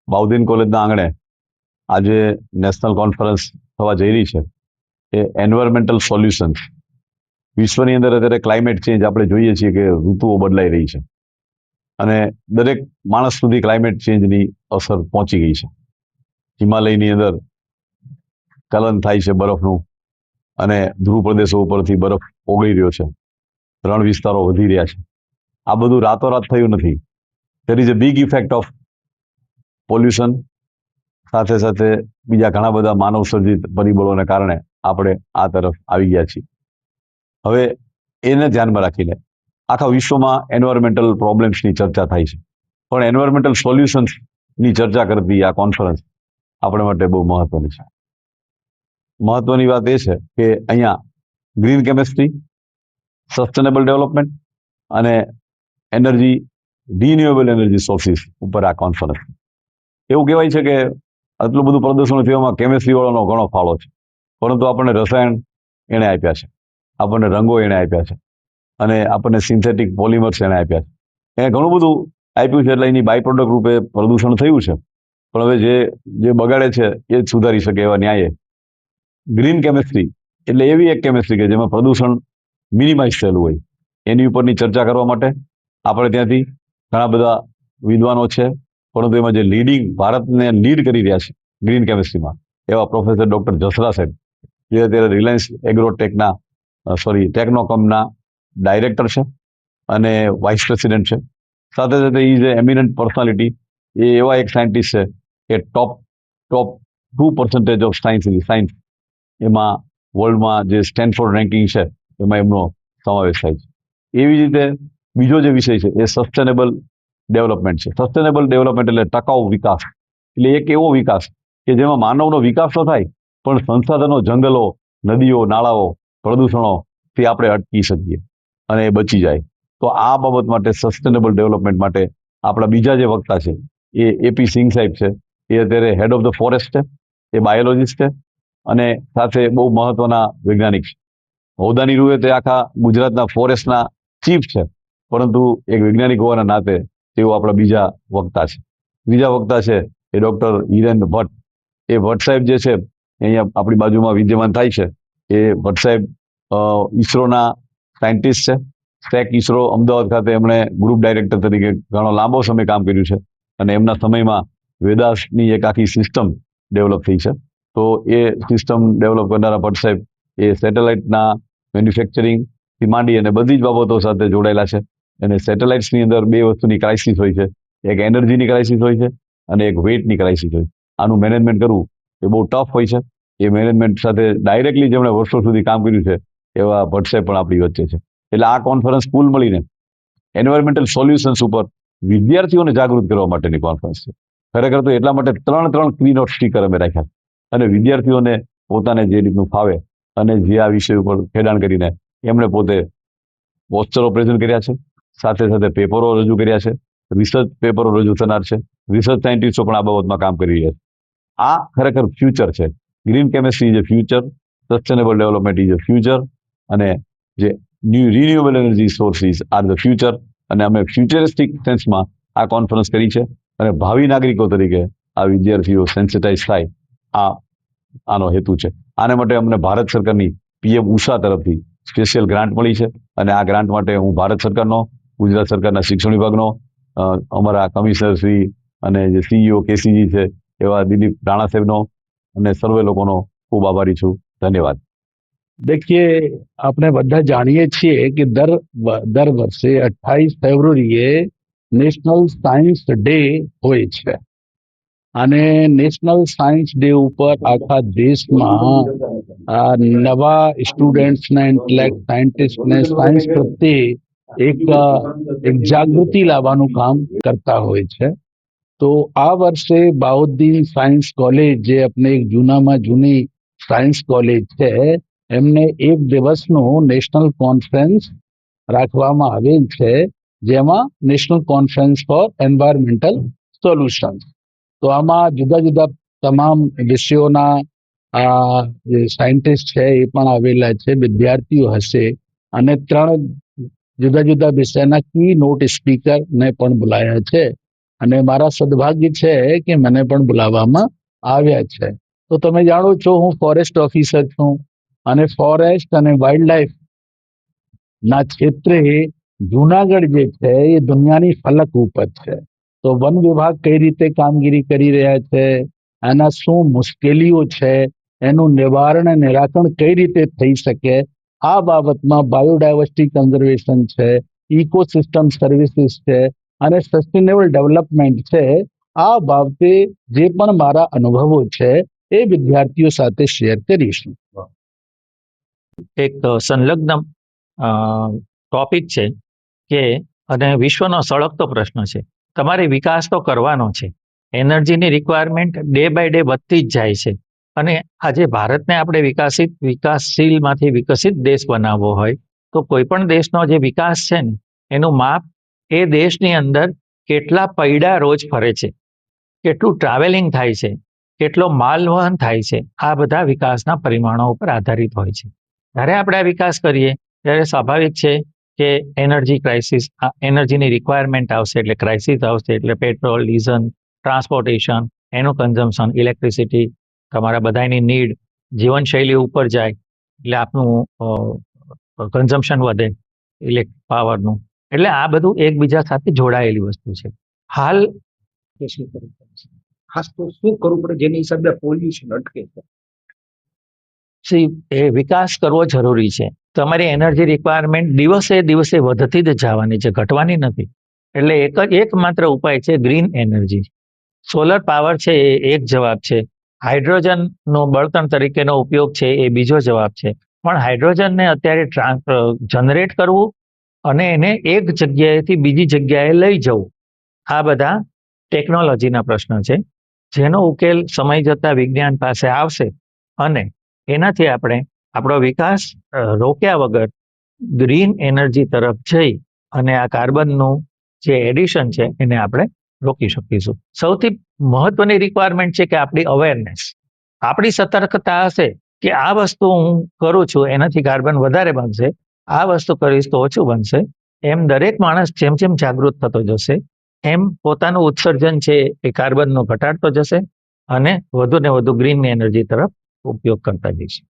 બાઉદીન કોલેજના આંગણે આજે નેશનલ કોન્ફરન્સ થવા જઈ રહી છે એ એન્વાયરમેન્ટલ સોલ્યુશન્સ. વિશ્વની અંદર અત્યારે ક્લાઇમેટ ચેન્જ આપણે જોઈએ છીએ કે ઋતુઓ બદલાઈ રહી છે અને દરેક માણસ સુધી ક્લાઇમેટ ચેન્જની અસર પહોંચી ગઈ છે. હિમાલયની અંદર કલન થાય છે બરફનું અને ધ્રુવ પ્રદેશો ઉપરથી બરફ ઓગળી રહ્યો છે, રણ વિસ્તારો વધી રહ્યા છે. આ બધું રાતોરાત થયું નથી. There is a big effect of pollution. સાથે સાથે બીજા ઘણા બધા માનવ સર્જિત પરિબળોને કારણે આપણે આ તરફ આવી ગયા છીએ. હવે એને ધ્યાનમાં રાખીને આખા વિશ્વમાં એન્વાયરમેન્ટલ પ્રોબ્લેમ્સની ચર્ચા થાય છે, પણ એન્વાયરમેન્ટલ સોલ્યુશન્સની ચર્ચા કરતી આ કોન્ફરન્સ આપણે માટે બહુ મહત્વની છે. મહત્વની વાત એ છે કે અહીંયા ગ્રીન કેમેસ્ટ્રી, સસ્ટેનેબલ ડેવલપમેન્ટ અને એનર્જી, રિન્યુએબલ એનર્જી સોર્સિસ ઉપર આ કોન્ફરન્સ. એવું કહેવાય છે કે આટલું બધું પ્રદૂષણ થવામાં કેમેસ્ટ્રી વાળાનો ઘણો ફાળો છે, પરંતુ આપણને રસાયણ એણે આપ્યા છે, આપણને રંગો એણે આપ્યા છે અને આપણને સિન્થેટિક પોલિમર્સ એણે આપ્યા છે. એને ઘણું બધું આપ્યું છે, એટલે એની બાય પ્રોડક્ટ રૂપે પ્રદૂષણ થયું છે. પણ હવે જે બગાડે છે એ જ સુધારી શકે એવા ન્યાયે ગ્રીન કેમેસ્ટ્રી એટલે એવી એક કેમેસ્ટ્રી કે જેમાં પ્રદૂષણ મિનિમાઇઝ થયેલું હોય, એની ઉપરની ચર્ચા કરવા માટે આપણે ત્યાંથી ઘણા બધા વિદ્વાનો છે. પરંતુ એમાં જે ભારતને લીડ કરી રહ્યા છે ગ્રીન કેમેસ્ટ્રીમાં એવા પ્રોફેસર ડોક્ટર જસરા સાહેબ, જે અત્યારે રિલાયન્સ એગ્રોટેકના ટેકનોકોમના ડાયરેક્ટર છે અને વાઇસ પ્રેસિડેન્ટ છે. સાથે સાથે ઇઝ એ એમિનન્ટ પર્સનાલિટી. એ એવા એક સાયન્ટિસ્ટ છે કે ટોપ 2% ઓફ સાયન્સ એમાં વર્લ્ડમાં જે સ્ટેનફોર્ડ રેન્કિંગ છે એમાં એમનો સમાવેશ થાય છે. એવી રીતે બીજો જે વિષય છે એ સસ્ટેનેબલ ડેવલપમેન્ટ છે. સસ્ટેનેબલ ડેવલપમેન્ટ એટલે ટકાઉ વિકાસ. એટલે એક એવો વિકાસ કે જેમાં માનવનો વિકાસ તો થાય પણ સંસાધનો, જંગલો, નદીઓ, નાળાઓ, પ્રદૂષણોથી આપણે અટકી શકીએ અને એ બચી જાય. તો આ બાબત માટે સસ્ટેનેબલ ડેવલપમેન્ટ માટે આપણા બીજા જે વક્તા છે એ એપી સિંઘ સાહેબ છે. એ અત્યારે હેડ ઓફ ધ ફોરેસ્ટ છે, એ બાયોલોજીસ્ટ છે અને સાથે બહુ મહત્વના વૈજ્ઞાનિક છે. હોદ્દાની રૂએ તે આખા ગુજરાતના ફોરેસ્ટના ચીફ છે, પરંતુ એક વૈજ્ઞાનિક હોવાના નાતે તેઓ આપણા બીજા વક્તા છે. ત્રીજા વક્તા છે એ ડૉક્ટર હિરેન ભટ્ટ. એ ભટ્ટ સાહેબ જે છે અહીંયા આપણી બાજુમાં વિદ્યમાન થાય છે. એ ભટ્ટ સાહેબ ઈસરોના સાયન્ટિસ્ટ છે. સ્ટેક ઈસરો અમદાવાદ ખાતે એમણે ગ્રુપ ડાયરેક્ટર તરીકે ઘણો લાંબો સમય કામ કર્યું છે અને એમના સમયમાં વેદાસની એક આખી સિસ્ટમ ડેવલપ થઈ છે. તો એ સિસ્ટમ ડેવલપ કરનારા ભટ્ટ સાહેબ એ સેટેલાઇટના મેન્યુફેક્ચરિંગથી માંડી અને બધી જ બાબતો સાથે જોડાયેલા છે. અને સેટેલાઇટ્સની અંદર બે વસ્તુની ક્રાઇસિસ હોય છે, એક એનર્જીની ક્રાઇસિસ હોય છે અને એક વેઇટની ક્રાઇસિસ હોય છે. આનું મેનેજમેન્ટ કરવું એ બહુ ટફ હોય છે. એ મેનેજમેન્ટ સાથે ડાયરેક્ટલી જેમણે વર્ષો સુધી કામ કર્યું છે એવા ભટ્ટ સાહેબ પણ આપણી વચ્ચે છે. એટલે આ કોન્ફરન્સ કુલ મળીને એન્વાયરમેન્ટલ સોલ્યુશન્સ ઉપર વિદ્યાર્થીઓને જાગૃત કરવા માટેની કોન્ફરન્સ છે. ખરેખર તો એટલા માટે ત્રણ કીનોટ સ્પીકર અમે રાખ્યા અને વિદ્યાર્થીઓને પોતાને જે રીતનું ફાવે અને જે આ વિષય ઉપર ખેડાણ કરીને એમણે પોતે પોસ્ટરો પ્રેઝન્ટ કર્યા છે, સાથે સાથે પેપરો રજૂ કર્યા છે, રિસર્ચ પેપરો રજૂ થનાર છે, રિસર્ચ સાયન્ટિસ્ટો પણ આ બાબતમાં કામ કરી રહ્યા છે. આ ખરેખર ફ્યુચર છે. Green chemistry is a future, sustainable development is a future અને જે renewable energy sources are the future. અને અમે ફ્યુચરિસ્ટિક સેન્સમાં આ કોન્ફરન્સ કરી છે અને ભાવિ નાગરિકો તરીકે આ વિદ્યાર્થીઓ સેન્સિટાઇઝ થાય, આનો હેતુ છે. આને માટે અમને ભારત સરકારની પીએમ ઉષા તરફથી સ્પેશિયલ ગ્રાન્ટ મળી છે અને આ ગ્રાન્ટ માટે હું ભારત સરકારનો, ગુજરાત સરકારના શિક્ષણ વિભાગનો, અમારા કમિશનર શ્રી અને જે સીઈઓ કેસીજી છે એવા દિલીપ રાણા સાહેબનો અને સર્વે લોકોનો ખૂબ આભારી છું. ધન્યવાદ. देखिए, આપણે બધા જાણીએ છીએ કે દર વર્ષે 28 ફેબ્રુઆરીએ નેશનલ સાયન્સ ડે હોય છે અને નેશનલ સાયન્સ ડે ઉપર આખા દેશમાં નવા સ્ટુડન્ટ્સને, ઇન્ટેલેક્ટ સાયન્ટિસ્ટને સાયન્સ પ્રત્યે એક જાગૃતિ લાવવાનું કામ કરતા હોય છે. તો આ વર્ષે બાઉદ્દીન સાયન્સ કોલેજ, જે આપણે એક જૂનામાં જૂની સાયન્સ કોલેજ છે, એમને એક દિવસનું નેશનલ કોન્ફરન્સ રાખવામાં આવેલ છે, જેમાં national conference for environmental solutions. તો આમાં જુદા જુદા તમામ વિષયોના જે સાયન્ટિસ્ટ છે એ પણ આવેલા છે, વિદ્યાર્થીઓ હશે અને 3 જુદા જુદા વિષયના કી નોટ સ્પીકરને પણ બોલાયા છે. અને મારા સદભાગ્ય છે કે મને પણ બોલાવવામાં આવ્યા છે. તો તમે જાણો છો હું ફોરેસ્ટ ઓફિસર છું અને ફોરેસ્ટ અને વાઇલ્ડ લાઈફ ના ક્ષેત્રે જુનાગઢ જે છે એ દુનિયાની ફલક ઉપર છે. તો વન વિભાગ કઈ રીતે કામગીરી કરી રહ્યા છે, આના શું મુશ્કેલીઓ છે, એનું નિવારણ અને નિરાકરણ કઈ રીતે થઈ શકે, આ બાબતમાં બાયોડાયવર્સિટી કન્ઝર્વેશન છે, ઇકોસિસ્ટમ સર્વિસીસ છે અને સસ્ટેનેબલ ડેવલપમેન્ટ છે. આ બાબતે જે પણ મારા અનુભવો છે એ વિદ્યાર્થીઓ સાથે શેર કરીશું. એક સંલગ્ન ટોપિક છે કે અને વિશ્વનો સળગતો પ્રશ્ન છે. તમારે વિકાસ તો કરવાનો છે, એનર્જીની રિક્વાયરમેન્ટ ડે બાય ડે વધતી જ જાય છે અને આજે ભારતને આપણે વિકાસશીલમાંથી વિકસિત દેશ બનાવવો હોય તો કોઈ પણ દેશનો જે વિકાસ છે ને એનું માપ એ દેશની અંદર કેટલા પૈડા રોજ ફરે છે, કેટલું ટ્રાવેલિંગ થાય છે, કેટલો માલવહન થાય છે, આ બધા વિકાસના પરિમાણો ઉપર આધારિત હોય છે. જ્યારે આપણે આ વિકાસ કરીએ ત્યારે સ્વાભાવિક છે કે એનર્જી ક્રાઇસિસ, એનર્જીની રિક્વાયરમેન્ટ આવશે એટલે ક્રાઇસિસ આવશે, એટલે પેટ્રોલ, ડીઝલ, ટ્રાન્સપોર્ટેશન, એનું કન્ઝમ્પશન, ઇલેક્ટ્રિસિટી, તમારા બધાની નીડ, જીવનશૈલી ઉપર જાય એટલે આપનું કન્ઝમ્પશન વધે ઇલેક્ટ્રિક પાવરનું. એટલે આ બધું એકબીજા સાથે જોડાયેલી વસ્તુ છે. હાલ કે શું કરવું પડે? ખાસ તો શું કરવું પડે જેની હિસાબે પોલ્યુશન અટકે છે? એ વિકાસ કરવો જરૂરી છે. તમારી એનર્જી રિક્વાયરમેન્ટ દિવસે દિવસે વધતી જ જવાની છે, ઘટવાની નથી. એટલે એકમાત્ર ઉપાય છે ગ્રીન એનર્જી. સોલર પાવર છે એ એક જવાબ છે, હાઇડ્રોજનનો બળતણ તરીકેનો ઉપયોગ છે એ બીજો જવાબ છે. પણ હાઇડ્રોજનને અત્યારે જનરેટ કરવું અને એને એક જગ્યાએથી બીજી જગ્યાએ લઈ જવું, આ બધા ટેકનોલોજીના પ્રશ્ન છે જેનો ઉકેલ સમય જતા વિજ્ઞાન પાસે આવશે અને એનાથી આપણે આપણો વિકાસ રોક્યા વગર ગ્રીન એનર્જી તરફ જઈ અને આ કાર્બનનું જે એડિશન છે એને આપણે રોકી શકીશું. સૌથી મહત્વની રિક્વાયરમેન્ટ છે કે આપણી અવેરનેસ, આપણી સતર્કતા હશે કે આ વસ્તુ હું કરું છું એનાથી કાર્બન વધારે બનશે, આ વસ્તુ કરીશ તો ઓછું બનશે. એમ દરેક માણસ જેમ જેમ જાગૃત થતો જશે એમ પોતાનું ઉત્સર્જન છે એ કાર્બનનો ઘટાડતો જશે અને વધુ ને વધુ ગ્રીન એનર્જી તરફ ઉપયોગ કરતા જઈશું.